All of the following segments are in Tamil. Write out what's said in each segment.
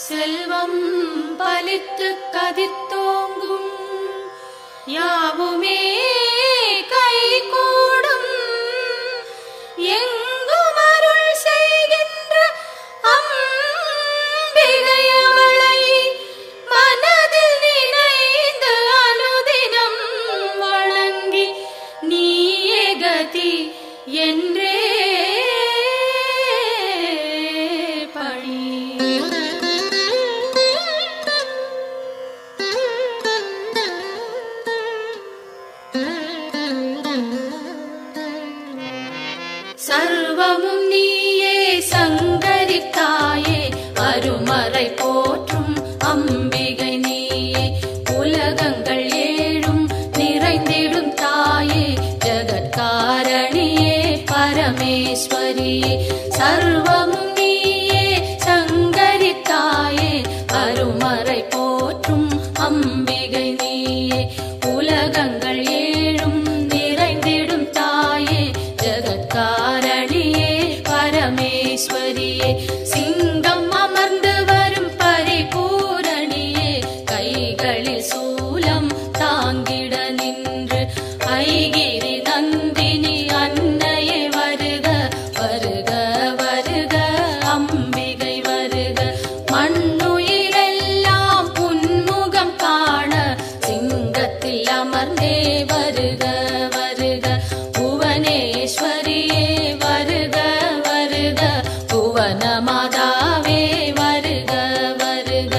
செல்வம் பலித்து கதித்தோங்கும் யாவுமே கைகூடும் எங்கும் அருள் செய்கின்ற அம்பிகை அவளை மனதில் நினைந்து அனுதினம் வணங்கி நீயே கதி என்றே சர்வமும் நீயே சங்கரித்தாயே அருமறை போற்றும் அம்பிகை நீயே உலகங்கள் ஏழும் நிறைந்திடும் தாயே ஜகத்காரணியே பரமேஸ்வரியே சர்வமும் நீயே சங்கரித்தாயே அருமறை போற்றும் அம்பிகை நீயே உலகங்கள் ஏழும் நிறைந்திடும் தாயே ஜகத்காரணியே பரமேஸ்வரியே சிங்கம் அமர்ந்து வரும் பரிபூரணியே கைகளில் சூலம் தாங்கிட நின்று ஐகிரி நந்தினி அன்னையே வருக வருக வருக அம்பிகை வருக மண்ணுயிரெல்லாம் உன்முகம் காண சிங்கத்தில் அமர்ந்தே வருக வருக புவனேஸ்வரியே வருக வருக புவன மாதாவே வருக வருக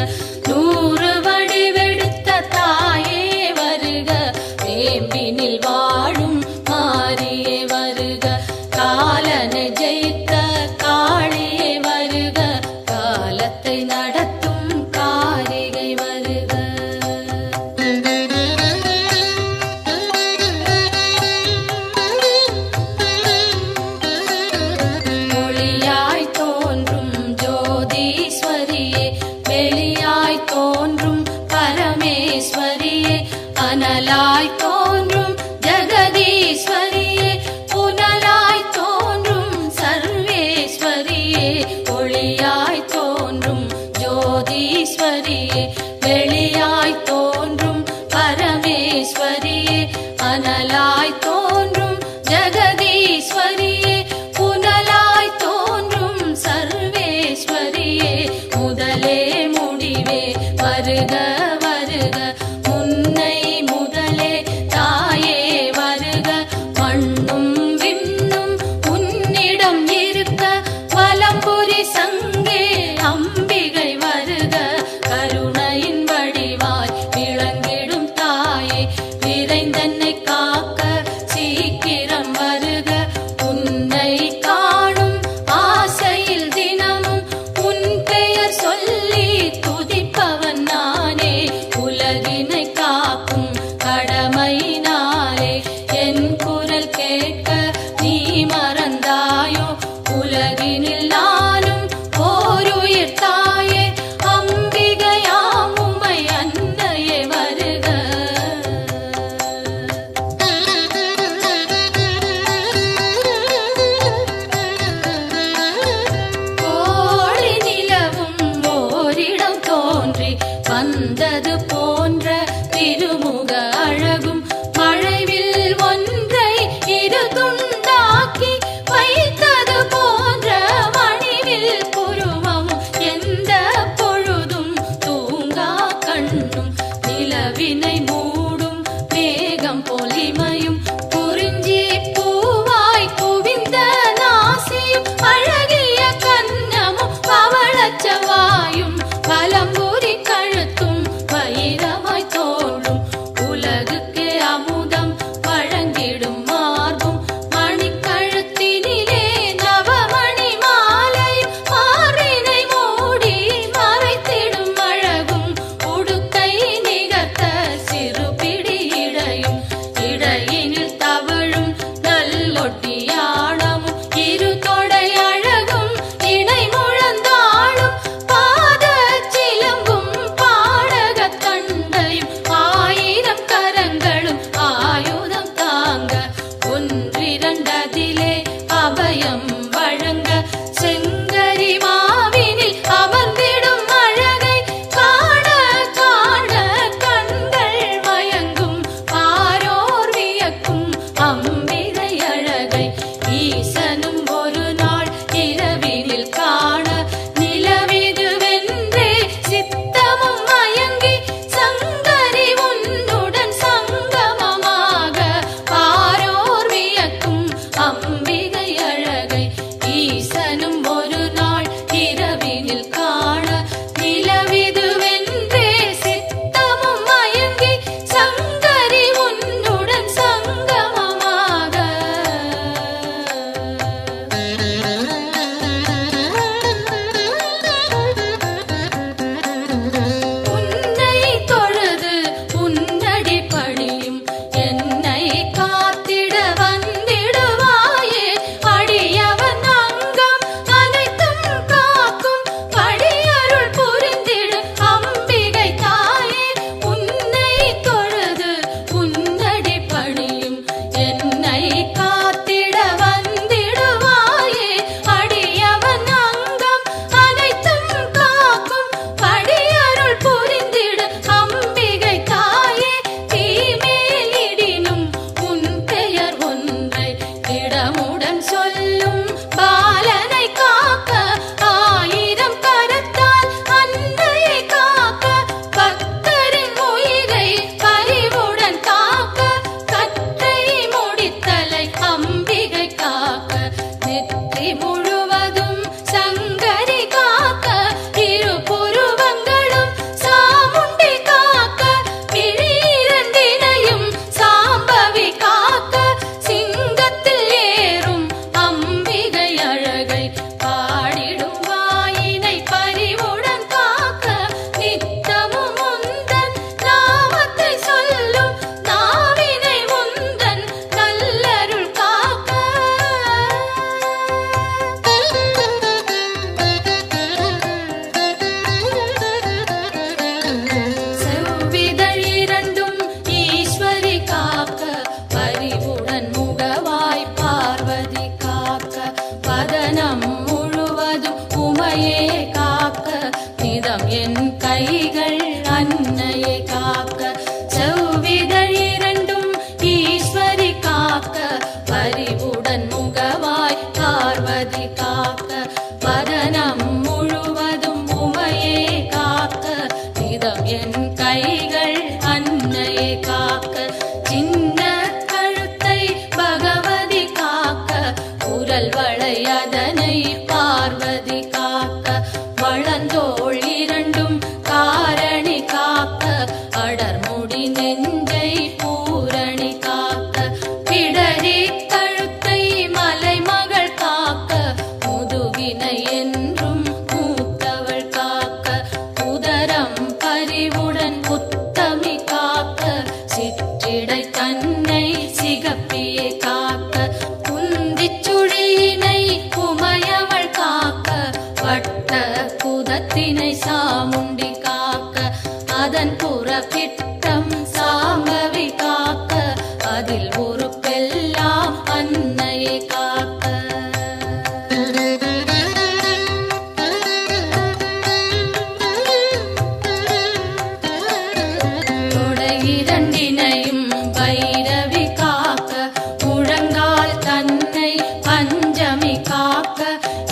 நூறு வடிவெடுத்த தாயே வருக வேம்பினில் வாழும் மாரியே வருக காலனை ஜெயித்த காளியே வருக காலத்தை நடத்தும் காரிகை வருக ஒளியாய் தோன்றும் ஜோதீஸ்வரியே வெளியாய் தோன்றும் பரமேஸ்வரியே அனலாய் தோன்றும் ஜெகதீஸ்வரியே புனலாய் தோன்றும் சர்வேஸ்வரியே ஒளியாய் தோன்றும் ஜோதீஸ்வரியே வெளியாய் தோன்றும் பரமேஸ்வரியே அனலாய் தோன்றும் ஜெகதீஸ்வரியே புனலாய் தோன்றும் சர்வேஸ்வரியே முதலே முடிவே வருக வருக முன்னை முதலே தாயே வருக மண்ணும் விண்ணும் உன்னிடம் இருக்க வலம்புரி சங்கே அம்பிகை வருக கருணையின் வடிவாய் விளங்கிடும் தாயே விரைந்தன்னை காக்க சீக்கிரம் வருக உன்னை காணும் ஆசையில் தினமும் உன் பெயர் சொல்லி துதிப்பவன் நானே உலகினை காக்கும் கடமையினாலே என் குரல் கேட்க நீ மறந்தாயோ உலகினில் நானும் ஓருயிர் தாயே அம்பிகையாம் உம்மை அன்னையே வருக கோழி நிலவும் ஓரிடம் தோன்றி வந்தது போன்ற திருமுக அழகும் மழைவில் ஒன்றை இரு துண்டாக்கி வைத்தது போன்ற மணிவில் புருவம் எந்த பொழுதும் தூங்கா கண்ணும் நிலவினை மூடும் மேகம் பொலிமையும் குறிஞ்சி பூவாய் குவிந்த நாசியும் அழகிய கன்னமும் பவளச்சவாயும் பலம்புரி கழுத்தும் வைரமாய் தோன்றும் உலகுக்கு அமுதம் வழங்கிடும் மார்பும் மணிக்கழுத்தினிலே நவமணி மாலையும் மார்பினை மூடி மறைத்திடும் அழகும் உடுக்கை நிகர்த்த சிறுபிடி இடையும் இடையினில் தவழும் நல்லொட்டியானமும் இரு தொடை அழகும் இணை முழந்தாளும் பாத சிலம்பும் பாடகத் தண்டையும் ஆயிரம் கரங்களும் ஆயுதம் தாங்க ஒன்றிரண்டதிலே அபயம் வழங்க செங்கரி மாவினில் அமர்ந்திடும் அழக ஈசனும் ஒரு நாள் இரவினில் காண நிலவிதுவென்றே சித்தமும் மயங்கி சங்கரி உன்னுடன் சங்கமமாக பாரோர் வியக்கும் அம்பிகை அழகை ஈசனும் ஒரு நாள் இரவினில் காண நிலவிதுவென்றே சித்தமும் மயங்கி சங்கரி உன்னுடன் சங்கமமாக உன்னை தொழுது உன்னடி பணியும் என்னை காத்திட வந்திடுவாயே அடியவன் அங்கம் அனைத்தும் காக்கும் படியருள் புரிந்திடு அம்பிகை தாயே உன்னை தொழுது உன்னடி பணியும் என்னை காத்திட வந்திடுவாயே அடியவன் அங்கம் அனைத்தும் காக்கும் படியருள் புரிந்திடு அம்பிகை தாயே தீமேலிடினும் உன் பெயர் ஒன்றை இடமுடன் சொல்லும் பாலனை காக்க ஆயிரம் கரத்தால் அன்னையை காக்க பக்தரின் உயிரை பரிவுடன் காக்க கற்றை முடித்தலை அம்பிகை காக்க நெற்றி முழுவதும் சங்கரி காக்க இரு புருவங்களும் சாமுண்டி காக்க விழிரண்டினையும் சாம்பவி காக்க சிங்கத்தில் ஏறும் அம்பிகை அழகை பாடிடும் வாயினை பரிவுடன் காக்க நித்தமும் உந்தன் நாமத்தை சொல்லும் நாவினை உந்தன் நல்லருள் காக்க செவ்விதழ் இரண்டும் ஈஸ்வரி காக்க பரிவுடன் முகவாய் பார்வதி காக்க வதனம் முழுவதும் உமையே காக்க நிதம் என் கைகள் அன்னையை காக்க செவ்விதழ் இரண்டும் ஈஸ்வரி காக்க பரிவுடன் முகவாய் பார்வதி காக்க வதனம் முழுவதும் உமையே காக்க நிதம் என் கைகள் அன்னையை காக்க சின்ன கழுத்தை பகவதி காக்க குரல் வளையதனை பார்வதி காக்க வளந்தோள் இரண்டும் காரணி காக்க அடர்முடி நெஞ்சை பூரணி காக்க பிடரி கழுத்தை மலைமகள் காக்க முதுகினை என்றும் மூத்தவள் காக்க உதரம் பரிவுடன் உத்தமி காக்க சிற்றிடை தன்னை சிகப்பியை காக்க குந்திச் சுழியினை உமையவள் காக்க வட்ட குதத்தினை சாமுண்டி காக்க அதன் புறப்பிட்டம் சாம்பவி காக்க அதில் ஒரு பெல்லாம் அன்னையை காக்க தொடை இரண்டினையும் பைரவி காக்க முழங்கால் தன்னை பஞ்சமி காக்க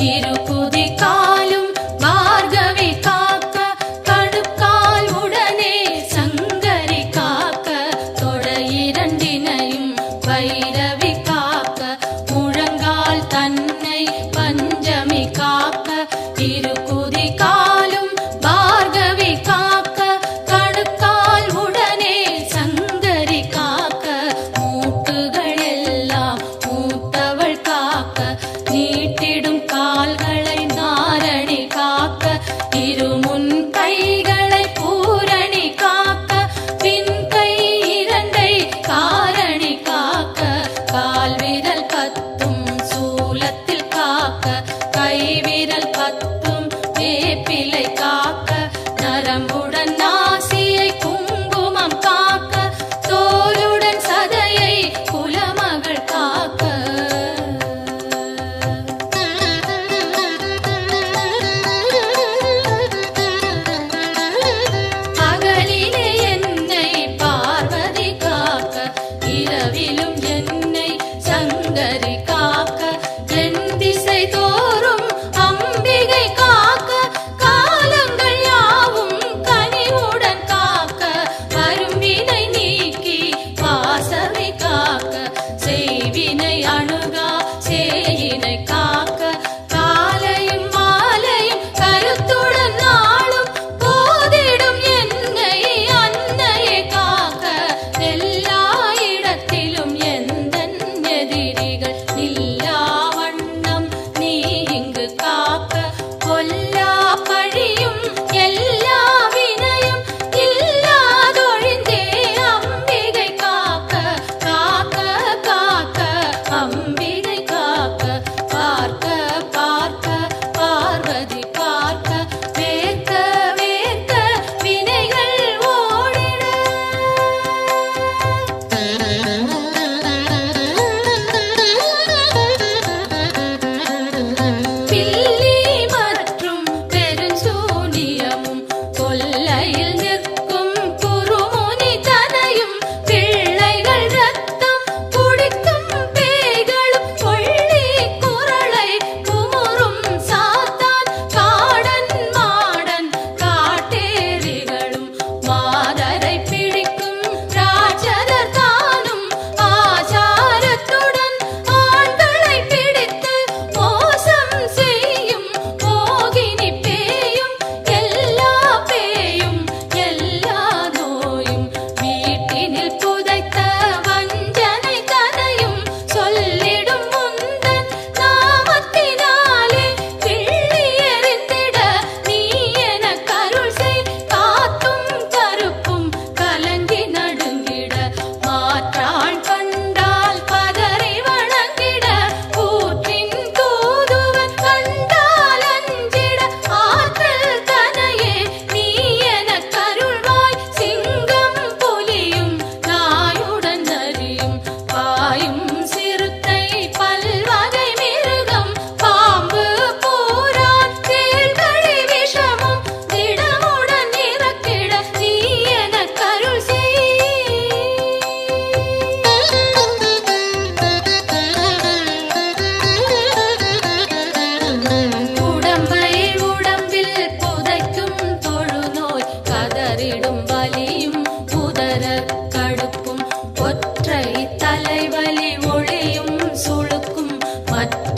இரு குதி காலும் பார்கவி காக்க கடுக்கால் உடனே சங்கரி காக்க தொடை இரண்டினையும் பைரவி காக்க முழங்கால் தன்னை பஞ்சமி காக்க இரு குதி காலும் பார்கவி காக்க கடுக்கால் உடனே சங்கரி காக்க மூட்டுகள் எல்லாம் மூத்தவள் காக்க நீட்டிடும் கால்களை நாரணி காக்க இருமுன் கைகளை பூரணி காக்க பின் கை இரண்டை காரணி காக்க கால் விரல் பத்தும் சூலத்தில் காக்க கை விரல் பத்தும் வேப்பிலை காக்க நரம்புடன் நாசியை குங்குமம் காக்க தோலுடன் சதையை குலமகள் காக்க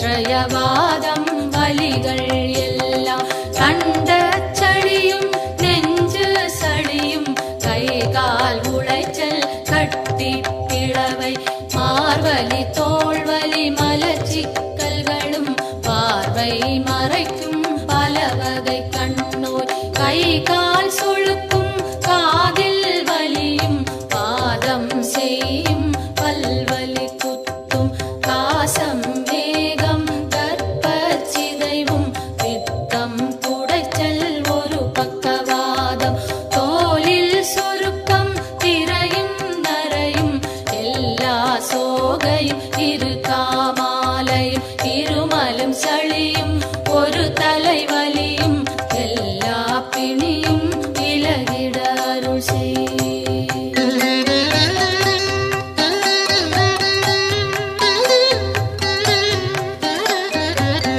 கற்றயவாதம் வலிகள் எல்லாம் கண்ட சளியும் நெஞ்சு சளியும் கை கால் உளைச்சல் கட்டி பிளவை மார்வலி தோள்வலி மலச்சிக்கல்களும் பார்வை மறைக்கும் பல வகை கண்ணோய் கை கால் சுழுக்கும் காதில் வலியும் பாதம் செய்யும் பல்வலி குத்தும் காசம் வேகம் கற்பச்சிதைவும் பித்தம் குடைச்சல் ஒரு பக்கவாதம் தோலில் சுருக்கம் திரையும் நரையும் எல்லா சோகையும் இரு காமாலையும் இருமலும் சளியும் ஒரு தலைவலியும் எல்லா பிணியும் விலகிட அருள் செய்.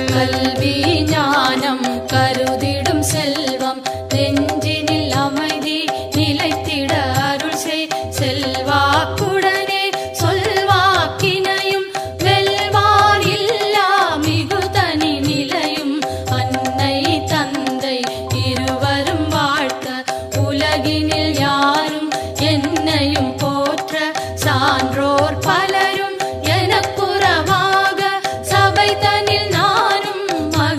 கல்வி ஞானம் கருதிடும் செல்வம் நெஞ்சினில் அமைதி நிலைத்திட அருள் செய். செல்வாக்குடனே சொல்வாக்கினையும் வெல்வார் இல்லா மிகு தனி நிலையும் அன்னை தந்தை இருவரும் வாழ்த்த உலகினில் யாரும் என்னையும் போற்ற சான்றோர் பலரும் எனக்குறவாக சபை தனில் நானும் மகிழ்ந்திட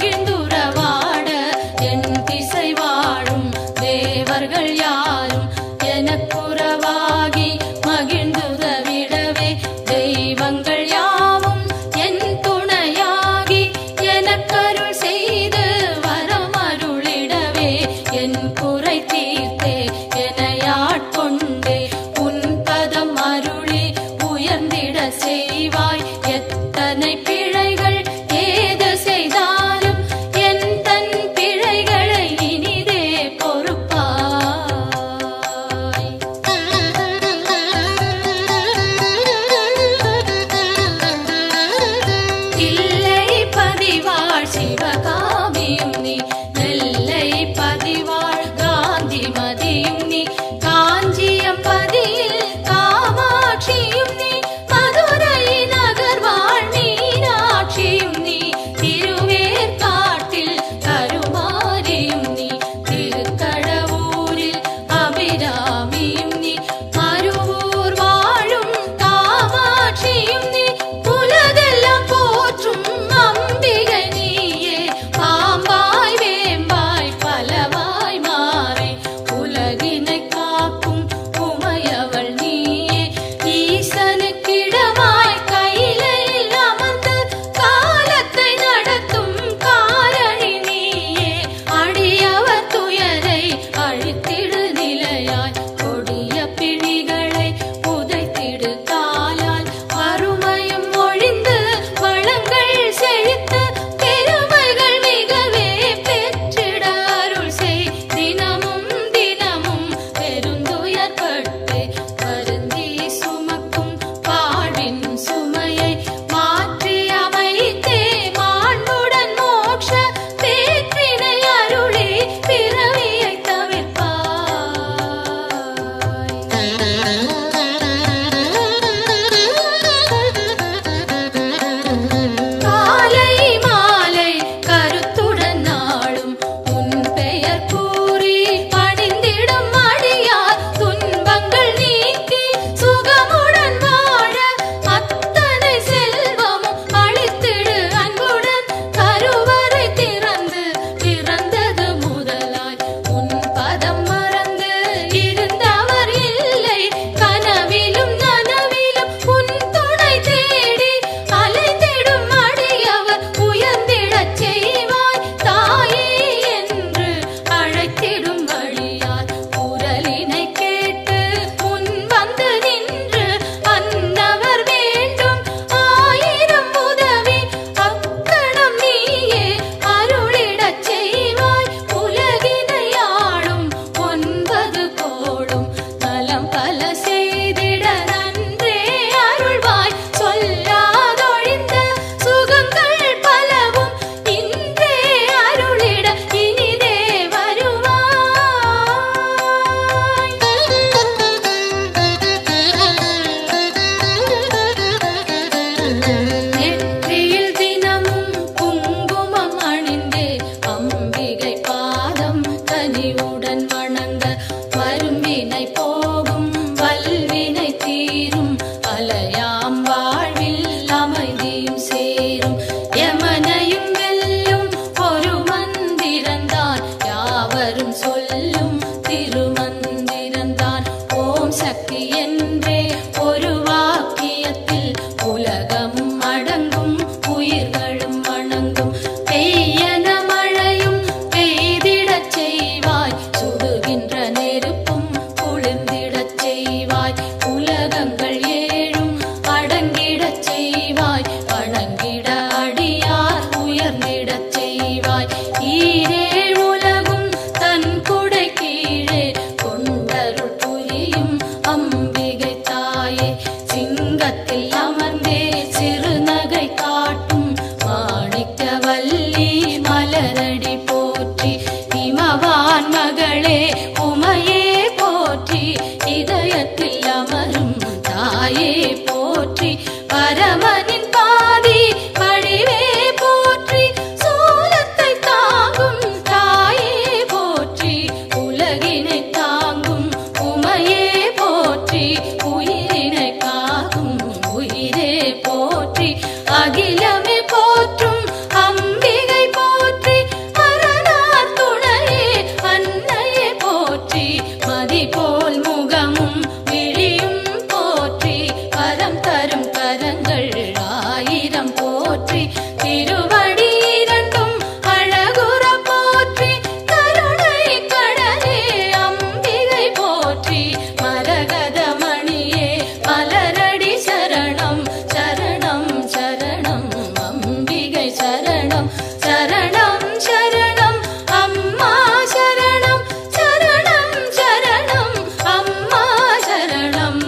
சரணம் சரணம் சரணம் அம்மா சரணம் சரணம் சரணம் அம்மா சரணம்.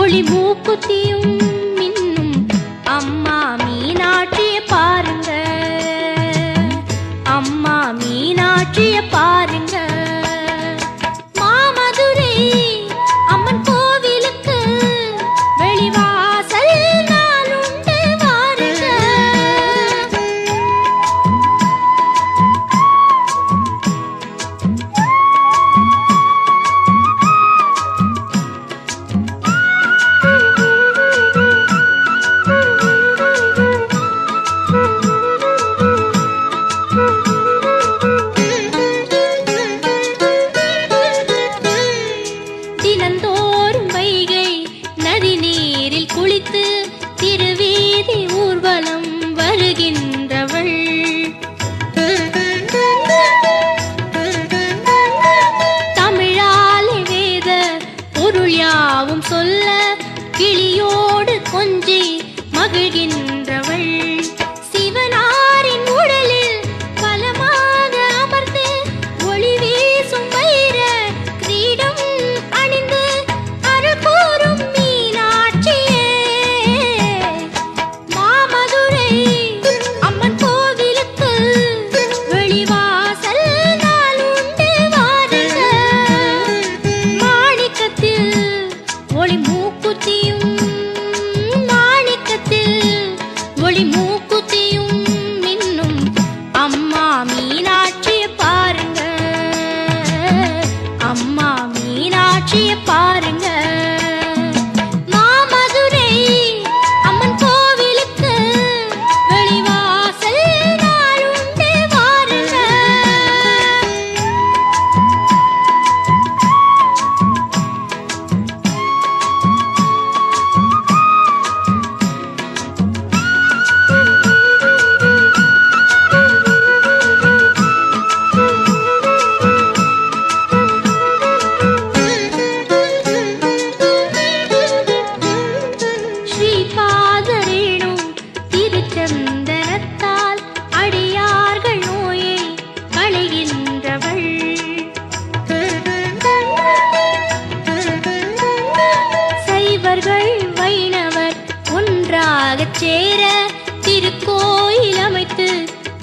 ஒளி மூக்குத்தியும் மின்னும் அம்மா மீனாட்சிய பாருங்க, அம்மா மீனாட்சிய பாருங்க. மாமதுரை அம்மன் கோவிலுக்கு வெளிவாசல் நாளுண்டு வாருங்க. தினந்தோறும் வைகை நதி நீரில் குளித்து திருவீதி ஊர்வலம் வருகின்றவள். தமிழாலே வேத பொருள் யாவும் சொல்ல கிளியோடு கொஞ்சி மகிழ்கின்றவள். சிவனாரின் உடலில் பலமாக அமர்ந்து ஒளி வீசும் வைர கிரீடம் அணிந்து அருள் கூறும் மீனாட்சியே. மாமதுரை அம்மன் கோவிலுக்கு வெளிவாசல் நாளுண்டு வாருங்க. மாணிக்கத்தில் ஒளி மூக்குத்தியும், மாணிக்கத்தில் ஒளி மூக்குத்தியும் மின்னும் அம்மா மீனாட்சிய பாருங்க, அம்மா மீனாட்சிய பாருங்க. மாமதுரை அம்மன் கோவிலுக்கு வெளிவாசல் நாளுண்டு வாருங்க. ஸ்ரீபாதரேணும் திருச்சந்தனத்தால் அடியார்கள் நோயை களைகின்றவள். சைவர்கள் வைணவர் ஒன்றாகச் சேர திருக்கோயில் அமைத்து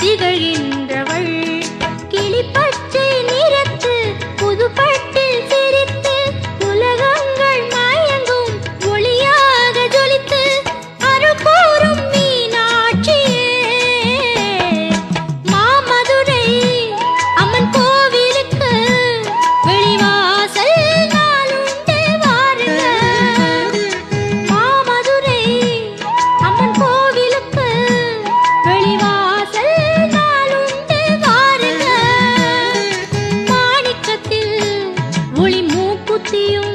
திகழ்கின்றவள். கிளிப்பச்சை நிறத்து புதுப்பட்டில் சிரித்து உலகங்கள் மயங்கும் ஒளியாக ஜொலித்து அருள் கூறும் மீனாட்சியே. மாமதுரை அம்மன் கோவிலுக்கு வெளிவாசல் நாளுண்டு வாருங்க. மாமதுரை அம்மன் கோவிலுக்கு வெளிவாசல் நாளுண்டு வாருங்க. மாணிக்கத்தில் ஒளி மூக்குத்தியும்